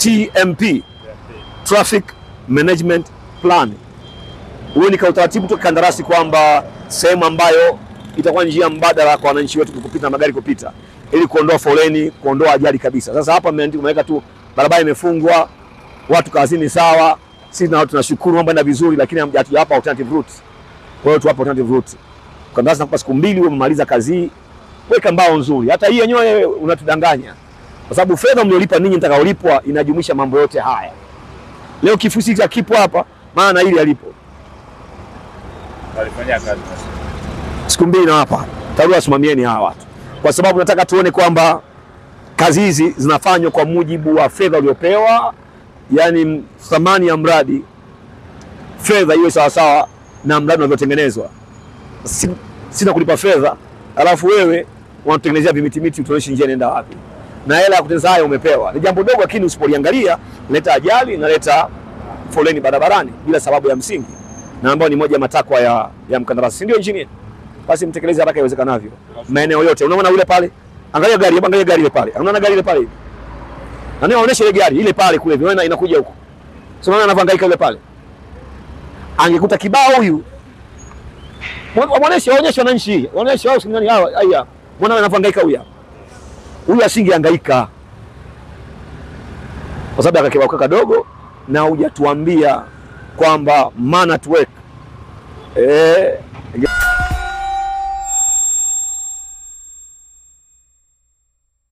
TMP, Traffic Management Plan. Huo ni utaratibu tu kandarasi kwamba sehemu ambayo itakuwa njia mbadala kwa wananchi wetu kupita na magari kupita, ili kuondoa foleni, kuondoa ajali kabisa. Sasa hapa mmeweka tu barabara imefungwa, watu kazini sawa, sisi na tunashukuru mambo yanaenda vizuri, lakini hatujapa alternative route. Kwa hiyo tu hapa alternative route. Kandarasi nakupa siku 2 wewe umemaliza kazi hii, weka mbao nzuri. Hata hii yenyewe unatudanganya. Kwa sababu fedha mliolipa ninyi mtakaolipwa inajumuisha mambo yote haya. Leo kifusi cha kipo hapa, maana hili alipo. Walifanya kazi siku 2 na hapa. Tarua asimamieni hawa watu. Kwa sababu nataka tuone kwamba kazi hizi zinafanywa kwa mujibu wa fedha uliopewa, yani thamani ya mradi, fedha iwe sawa sawa na mradi unavyotengenezwa. Sina kulipa fedha, alafu wewe unatengenezea vimitimiti utuonyeshe njia inaenda wapi. Na hela ya kutengeneza hayo umepewa. Ni jambo dogo, lakini usipoliangalia inaleta ajali, inaleta foleni barabarani bila sababu ya msingi. Na ambao ni moja matakwa ya mkandarasi. Ndio engineer. Basi mtekeleze haraka iwezekanavyo. Maeneo yote. Unaona yule pale? Angalia gari ile pale. Unaona gari ile pale hivi? Na nionyeshe ile gari ile pale kule. Unaona inakuja huko. Sio unaona anavangaika yule pale. Angekuta kibao huyu. Waonyeshe wananchi. Waonyeshe wao singani hawa. Haya. Mbona anavangaika huyu? Huyu asingehangaika. Kwa sababu akakibao kadogo na hujatuambia kwamba man at work.